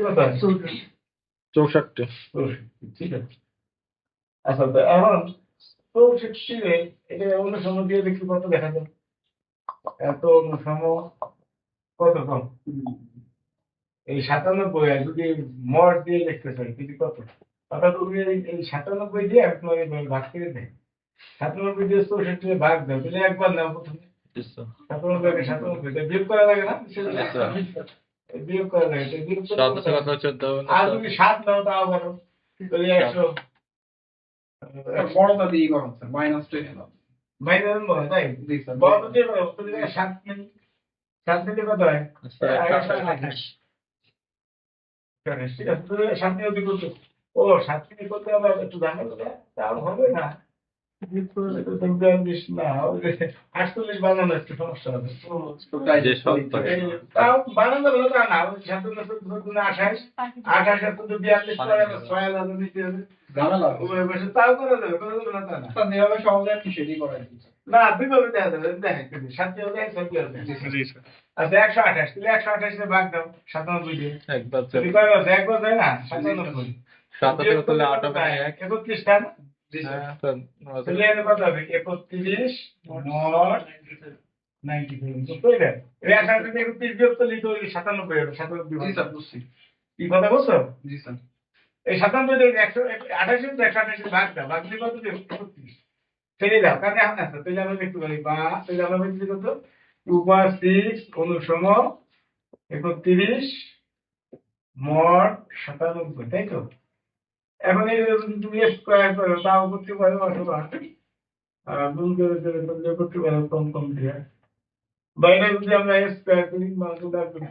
কত? 64। ঠিক আছে। আচ্ছা, তো এখন 64 এটা অনুসম দিয়ে দেখি কত দেখা যায়। এত অনুসম কত কম? এই 97 আর যদি মড দিয়ে দেখতে চাই যদি কত? অর্থাৎ তুমি এই 97 দিয়ে তোমার ভাগ করে দেয়। 97 দিয়ে 64 ভাগ দাও, তাহলে একবার নাও প্রথমে। 97 কে 97 দিয়ে বিয়োগ করা লাগে না? বিয়োগ করা লাগে, বিয়োগ আর যদি 7 নাও তাও পারো, তাহলে 100 বড়টা দিয়ে করুন স্যার, -10 নাও। মাইনাস বড় তাই বড় দিয়ে পারো, তাহলে 7 নেই। 7 দিলে কত হয়? 128। ঠিক আছে, তাহলে 7 দিয়ে যদি করতে, ও 7 দিয়ে করতে আবার একটু ঝামেলা, তাও হবে না। বানানো একটু সমস্যা হবে। তাও বানানো হলো তা না, 28 28 আর 42 করে 6000 নিতে হবে। তাও করা যাবে, করা যাবে না তা না। যেভাবে সহজে আপনি সেটাই করাই দিচ্ছেন। না, দুইভাবে দেখা যাবে, দেখেন 7 দিয়ে হবে 7 দিয়ে হবে। আচ্ছা 128, তাহলে 128 এর ভাগ দাও 97 দিয়ে। একবার তুমি কয় বলছো একবার যায় না 97। 97 তাহলে 8 হবে 1। 31 টা না? হ্যাঁ স্যার। তাহলে এর কত হবে? 31 mod 97 তো এটা এই 28 থেকে 31 বিয়োগ করলে তো 97 হবে। 97 জি স্যার, বুঝছি। কি কথা বলছো? জি স্যার। এই 97 থেকে 128 এর 128 এর ভাগ দাও, ভাগ দিলে কত দেবে? 31 ফেলে দাও, কারণ এখন আছে তাহলে আমরা দেখতে পারি বা তাহলে আমরা বলছি কত 2/6 অনুসম 31 mod 97, তাই তো? এখন এই যদি তুমি স্কয়ার করো তাও করতে পারো, অথবা গুণ করে করলে করতে পারো কম কম দিয়ে। বাইরে যদি আমরা স্কয়ার করি মাল্টিপ্লাই করি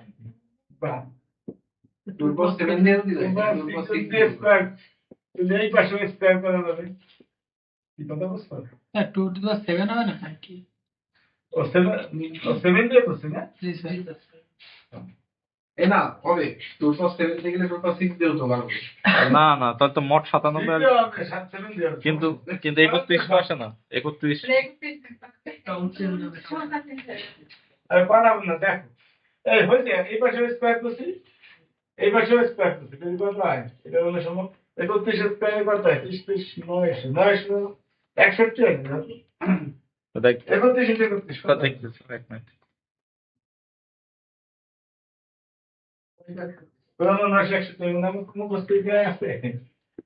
বা 2/7 দিয়ে দিলে 2/6 দিয়ে স্কয়ার, তাহলে এই পাশে স্কয়ার করা যাবে। কি কথা বুঝছো? 2/7 হবে না নাকি? ও 7 দিয়ে করছে না? জি স্যার। এ না হবে 2/7 থেকে 2/6 দিয়েও তো পারবো। না না, তাহলে তো মোট 97। দ্বিতীয় হবে 7 দিয়ে। কিন্তু 31 তো আসে না। 31 আর বানাবো না, দেখো এই হয়েছে, এই পাশে স্কয়ার করছি, এই পাশে স্কয়ার করছি, এটা কত হয়? এটা হলো সমান 31 স্কয়ার কত হয়? 30 900 61 হয় না? দেখ 31 31 তা দেখতেছি এক মিনিট। পুরোনো 961 নাম মুখস্থ দিয়ে আছে।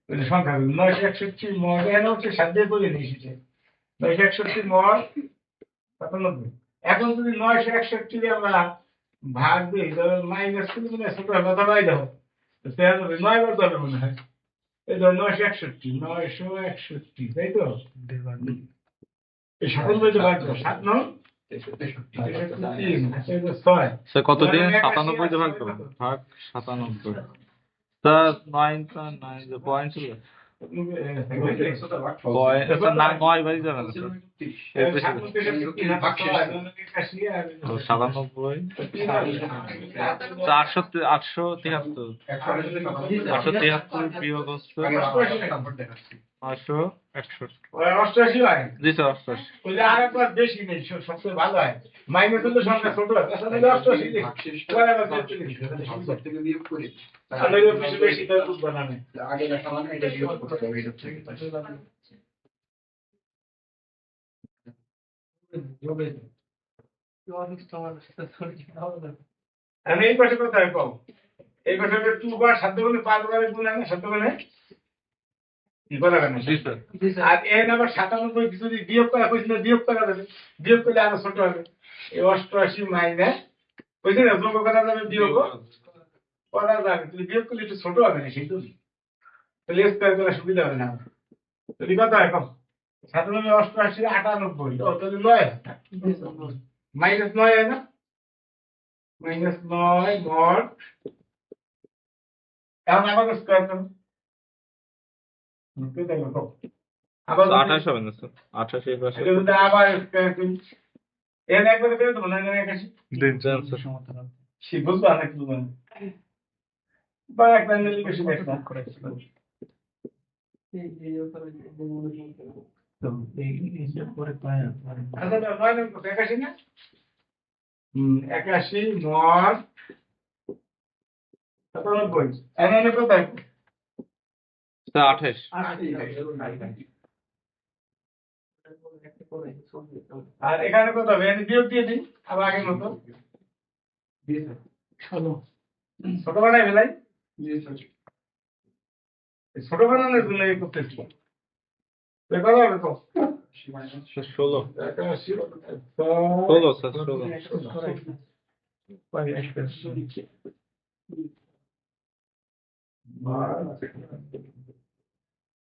ওই যে সংখ্যা 961 মড এখানে হচ্ছে 7 দিয়ে করে নিয়েছি। 961 মড 97। এখন যদি 961 দিয়ে আমরা ভাগ দিই তাহলে মাইনাস করে মনে হয় ছোট কথা বাই দাও, 9 বার যাবে মনে হয়। এই ধর 961 তাই তো? এই 97 ভাগ দাও 7 9 6। স্যার কত দিয়ে 97 দিয়ে ভাগ করুন? ভাগ 97 তা 9 পয়েন্ট ছিল। না 9 বাড়ি যাবে না স্যার। 97 873 বিয়োগ হচ্ছে 88 হয়। জি স্যার 88। ওই যে আরেকবার বেশি নেই, সবচেয়ে ভালো হয়। মাইনাস হলে সংখ্যা ছোট হয়, তাহলে 88 দিই। পরে আবার 43 থেকে বিয়োগ করি। তাহলে বেশি বেশি তো বুঝবা না। আগে দেখা মানে এটা বিয়োগ করতে হবে এটা থেকে। আমি এই পাশে কোথায় কম? এই পাশে 2 বার 7 গুণে 5 বারে গুণ হয় না, 7 গুণে কি করা লাগে না? জি স্যার। আর এর আবার 97 কিছু যদি বিয়োগ করা কইছিল, বিয়োগ করা যাবে, বিয়োগ করলে আরো ছোট হবে। এই 88 মাইনাস কইছিল না যোগ করা যাবে, বিয়োগ করা যাবে, তুমি বিয়োগ করলে একটু ছোট হবে না কিন্তু, তাহলে স্কয়ার করা সুবিধা হবে না। তাহলে কত হয় কম? 97 88 98, ও তাহলে 9 মাইনাস 9 হয় না? মাইনাস 9 মড, এখন আবার স্কয়ার করো। আবার 28 হবে না স্যার। 28 এর পাশে এটা যদি আবার স্কয়ার করি, এর একবারে করে দেবো না, এর 81 দিন স্যার। সে বুঝবা না কি বলবো বা এক লাইন লিখে বেশি দেখলাম তো এই হিসাব করে পায় আচ্ছা 9 নম্বর 81 না 81 মড 97 এখানে কোথায় স্যার 28 আর এখানে কত হবে এখানে বিয়োগ দিয়ে দিই আবার আগের মতো 16 ছোট বানাই ফেলাই এই ছোট বানানোর জন্য এই করতেছি তো কত হবে তো 16 স্যার 16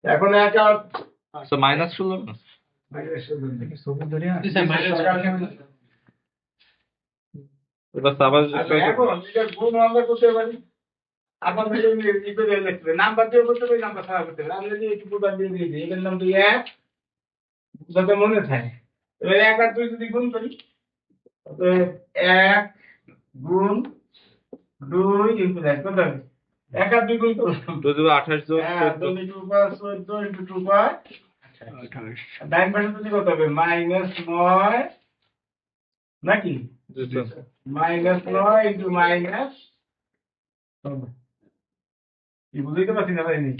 এখন একা স্যার -16 না এবার আবার এখন এটা গুণ আমরা করতে পারি আপনাদের নাম্বার দিয়ে করতে পারি নাম্বার ছাড়া করতে পারি আমি যদি একটু প্রদান দিয়ে দিয়ে দিই এটার নাম তো এক যাতে মনে থাকে এবার 1 আর 2 যদি গুণ করি তাহলে 1 গুণ 2 ইনটু 1 কত হবে 1 আর 2 গুণ করুন 28 যোগ 2 ইনটু 5 14 ইনটু 2 5 ডাইন পাশে যদি কত হবে -9 নাকি -9 ইনটু মাইনাস কি বুঝতে পারছি না ভাই নি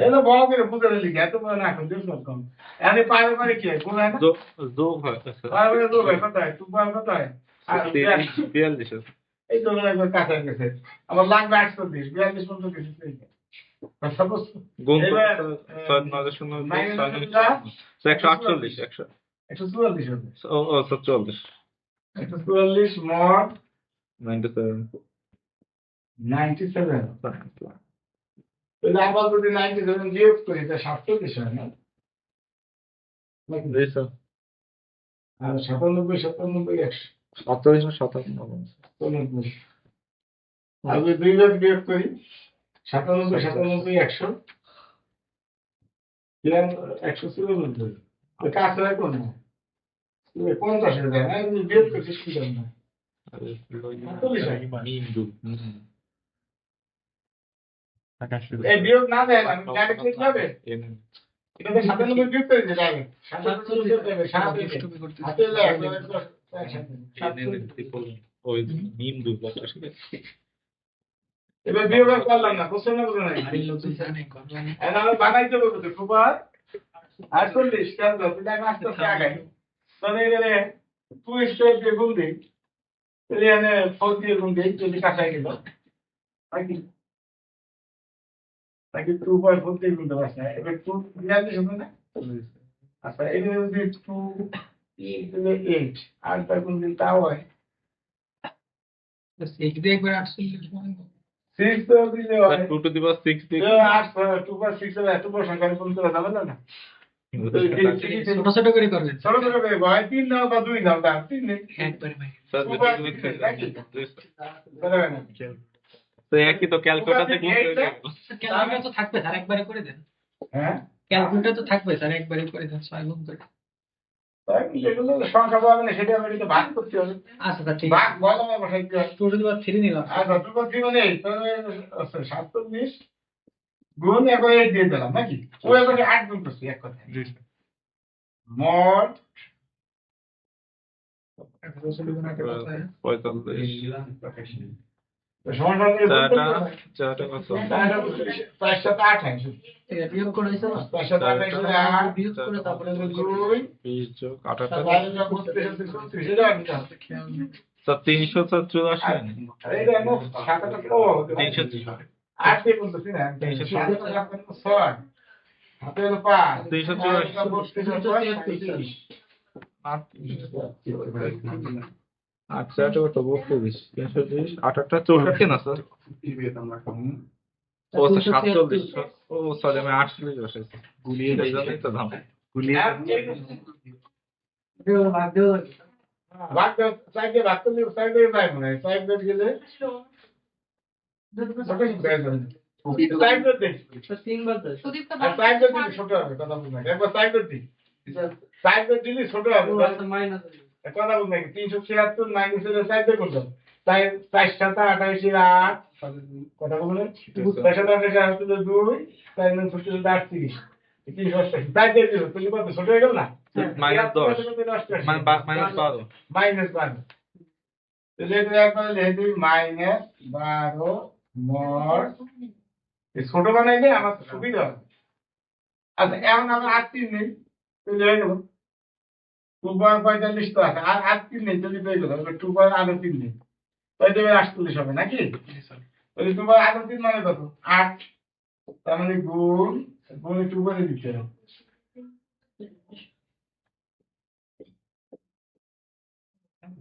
এলো বড় করে বুঝতে লিখে এত বড় না এখন দেখো কম এখানে পারে মানে কি হয় কোন হয় না যোগ হয় স্যার পারে মানে যোগ হয় কত হয় 2 পার কত হয় আর 42 এই তো একবার কাছে গেছে আমার লাগবে 820 42 পর্যন্ত গেছে সাপোজ গুণ এবার 148 144 হবে ও 44 144 mod 97 97 তাহলে আবার যদি 97 বিয়োগ করি তা 47 হয় না জি স্যার আর 97 97 47 57 190 আর যদি 2 ভাগ বিয়োগ করি 97 97 100 ইয়ার 194 তো কাছে রাখো না 50 হয়ে যায় না আমি বিয়োগ করছি কি জানি না এই বিয়োগ না দেয় আমি ডাইরেক্ট লিখতে হবে এটা 97 বিয়োগ করে দিতে হবে 97 বিয়োগ করতে হবে 7 হাতে ওই মিম দুই এবার বিয়োগ আর করলাম না কোশ্চেন না বলে নাই এখন আমি বানাইতে বলবো তো সুপার 48 কেন তো এটা আস্তে আস্তে আগাই তাহলে এখানে 2 স্কয়ার দিয়ে গুণ দিই তাহলে এখানে 4 দিয়ে গুণ দিই যদি কাটাই গেল নাকি নাকি 2.4 দিয়ে গুণ দেওয়া যায় এবার 2 দিয়ে দিই শুনুন না আচ্ছা এখানে যদি 2 8 আর তার গুণ দিই তাও হয় 6 দিয়ে একবার 48 6 তো দিলে হয় 2 টু দি পাওয়ার 6 দিয়ে 8 2.6 এত বড় সংখ্যা গুণ করা যাবে না ছোট ছোট করে করবেন ছোট ছোট করে ভাই 3 নাও বা 2 নাও দাও 3 নেই একবারে ভাই তো একই তো ক্যালকুলেটরে গুণ করে দেব ক্যালকুলেটর তো থাকবে স্যার একবারে করে দেন হ্যাঁ ক্যালকুলেটর তো থাকবে স্যার একবারে করে দেন 6 গুণ করে তাই যেগুলো সংখ্যা পাবে না সেটা আমি তো ভাগ করতে হবে আচ্ছা স্যার ঠিক ভাগ আছে বলা বসাইতে হবে 2 টু দি পাওয়ার 3 নিলাম আচ্ছা 2 মানে এই তাহলে 47 গুণ এখন 8 দিয়ে দিলাম নাকি ওই এবারে 8 গুণ করছি এক কথা মোট 45 সমান চারটা কত 5 সাথে 28 ঠিক আছে বিয়োগ করে দিছো 5 সাথে 28 8 বিয়োগ করে তারপরে 2 20 যোগ 28 স্যার 384 এইটা নো সাতটা তো 300 8 দিয়ে বলতেছি না 6 হাতে 5 384 আচ্ছা এটা কত 32 320 28 64 না স্যার ও স্যার 47 ও সরি আমি 48 বসাইছি গুলিয়ে এই জন্যই তো দাম গুলিয়ে ভাগ সাইডে ভাগ করলে সাইডে যায় মনে হয় সাইডে গেলে সাইডে দেখ আর সাইডে দিলে ছোট হবে কথা বলতে একবার সাইডে দি সাইডে দিলে ছোট হবে কথা বলতে 376 মাইনাস এর সাইডে করতে তাই 4 সাথে 28 8 কথা বলেন 4 সাথে 28 হলো 2 তাই মানে ছোট 38 388 সাইডে দিল তুমি কত ছোট হয়ে গেল না -10 মানে -12 মাইনাস 12 তাহলে এটা একবার লিখে দিই -12 মড, এই ছোট বানাইলে আমার সুবিধা হবে। আচ্ছা এখন আমার 8 নেই, তাহলে হয়ে গেল 2.45 তো আছে, আর 8 নেই, তাহলে হয়ে গেল 2.3 নেই, তাই দেবে 48 হবে নাকি? তাহলে 2.3 মানে কত? 8, তার মানে গুণ গুণ 2 করে দিতে হবে।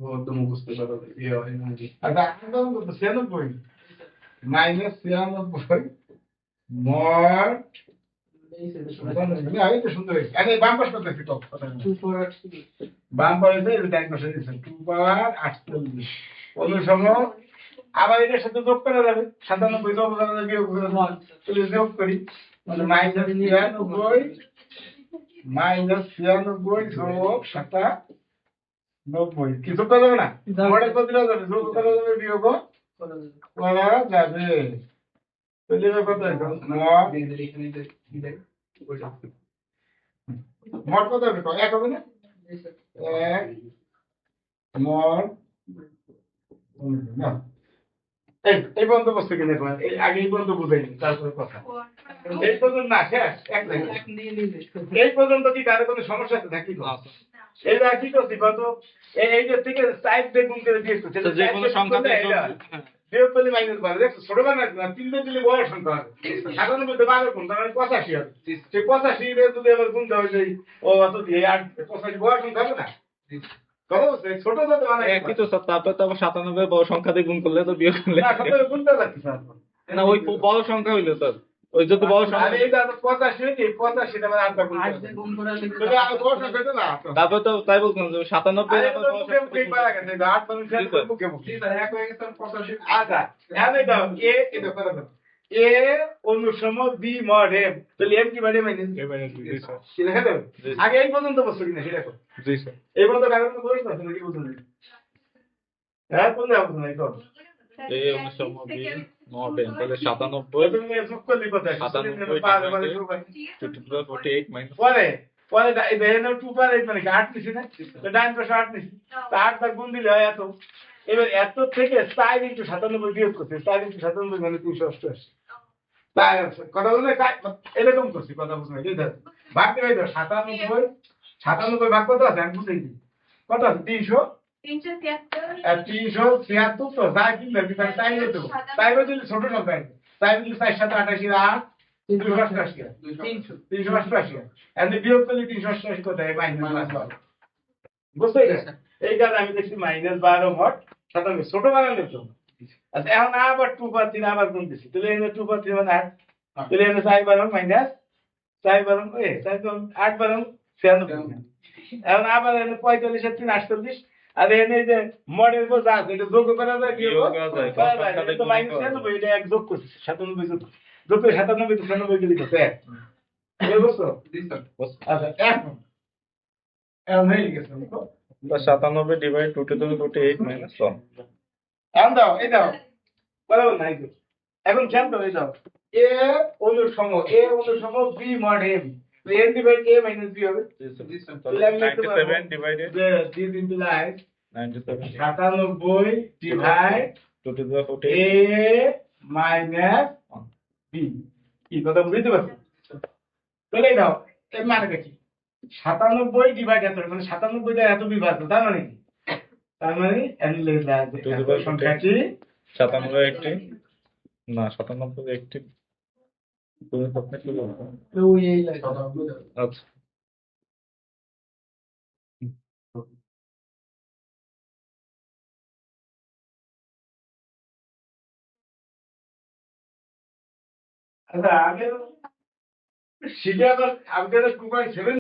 বহুত মুখস্থ করা ইয়ে হয় না যে। আচ্ছা একদম কত? 96 -96 মড, না এই তো সুন্দর হয়েছে। আরে বাম পাশ কত আছে? বাম পাশে এই ডান পাশে দিয়েছে 2 পাওয়ার 48 অনুসম, আবার এটার সাথে যোগ করা যাবে 97 যোগ করা যাবে, বিয়োগ করা যাবে, তাহলে যোগ করি মানে -96 যোগ 97 কি যোগ করা যাবে না? মডেল কত দেওয়া যাবে? যোগ করা যাবে, বিয়োগ করা যাবে, তাহলে এবার কত হইলো? মড কত হবে? 1 হবে না? 1 মড না, এই বন্ধ বস্তু কিনে দেবেন, এই আগে এই বন্ধ বুঝাইনি, তারপরে কথা। এই পর্যন্ত না শেষ, এক লাইন। এই পর্যন্ত কি কারো কোনো সমস্যা আছে নাকি? এইবার কি করছি কত? এই যে থেকে সাইড বেগুন করে দিয়েছো, তো যে কোনো সংখ্যা দিয়ে যোগ, হ্যাঁ। বিয়োগ করলে -12, দেখছো ছোট বানাই না, 3 দিয়ে দিলে বড় সংখ্যা হবে। 97 তে 12 গুণ, তার মানে 85 হবে। সেই 85 এর যদি আবার গুণ দেওয়া যায়, ও অত দিয়ে 85 বড় সংখ্যা হবে না? কথা বলছে ছোট যত বানাই একই তো স্যার, তারপরে তো আবার 97 বড় সংখ্যা দিয়ে গুণ করলে তো বিয়োগ করলে না, সতেরো গুণ দেওয়া যাচ্ছে স্যার। না, ওই বড় সংখ্যা হইলো স্যার, ওই যদি বড় আরে সংখ্যা, এইটা তো 85 হইছে, 85 টা মানে 8 গুণ করে দিতে হবে। আর বড় সংখ্যা হইতো না। তারপরে তো তাই বলছিলাম যে 97 আরে আবার তো বড় মুখে মুখে সংখ্যা। পারা গেছে, 8 মানুষ জি স্যার। মুখে মুখে। জি স্যার, এক হয়ে গেছে 85। আচ্ছা এখন এই দাও এটা কত দাও? এ অনুসম বি মড এম, তাহলে এম কি বাড়ি মাইনাস জি স্যার। কি লেখা দেব? জি। আগে এই পর্যন্ত বসছো কিনা সেটা দেখো। জি স্যার। এই পর্যন্ত কাগজ করিস না, তুমি কি বুঝছো না? হ্যাঁ কোন যাবো না তো। এই অনুসম বি মড এন, তাহলে 97 তুমি যোগ করলে কত আসে? 97 পাঁচ মানে শুরু হয়। 48 মাইনাস পরে পরে এই দেখেন 2 পার 8 মানে কি 8 নিছি না? তো ডান পাশে 8 নিছি। তো 8 বার গুণ দিলে হয় এত। এবার এত থেকে 4 * 97 বিয়োগ করতে, 4 * 97 মানে 388। তাই কথা বললে এরকম করছি, কথা বুঝতে পারছি। ভাগ দিবে 97 ভাগ কত আছে আমি বুঝাই দিই। কত আছে? 373 তো যা কিনলে বিধান তাই নিতে হবে। তাই বলে ছোট সংখ্যা আছে। তাই বলে 4 7 88 8 388 388 এন্ড বিয়োগ করলে 388 কত হয়? -12 বুঝতে পেরেছেন? এই কারণে আমি দেখছি -12 মড 97 ছোট বানালে তো। আচ্ছা এখন আবার 2 পাওয়ার 3 আবার গুণ দিছি, তাহলে এখানে 2 পাওয়ার 3 মানে 8, তাহলে এখানে 4 বারং মাইনাস 4 বারং 8 বারং 96। এখন আবার এখানে 45 আর 3 48, আর এখানে এই যে মডেল বোঝা আছে, এটা যোগ করা যায়, বিয়োগ করা যায়, এটা তো -96, এটা এক যোগ করছি 97 যোগ করে 97 তো 96 গেলে কত? 1 এই বুঝছো? জি স্যার। আচ্ছা এখন এখন হয়ে গেছে তো। 97 ডিভাইড 2 টু দি 48 মাইনাস 1। এখন দাও এই দাও বরাবর নাই তো। এখন খেয়াল করো এই দাও এ অনুসম বি মড এম, তো M divide A minus B হবে। জি স্যার। তাহলে 97 ডিভাইডেড যে this implies 97 97 divide 2 to the 48 A minus B, কি কথা বুঝতে পারছো? তাহলে এই দাও এর মানে কি? 97 ডিভাইড এত মানে 97 দ্বারা এত বিভাজ্য, তার মানে কি? তার মানে সংখ্যাটি 97 একটি না 97 একটি তুমি আপনি কি বলবেন? আচ্ছা। আচ্ছা আগে সেটা আবার আপডেট 2.7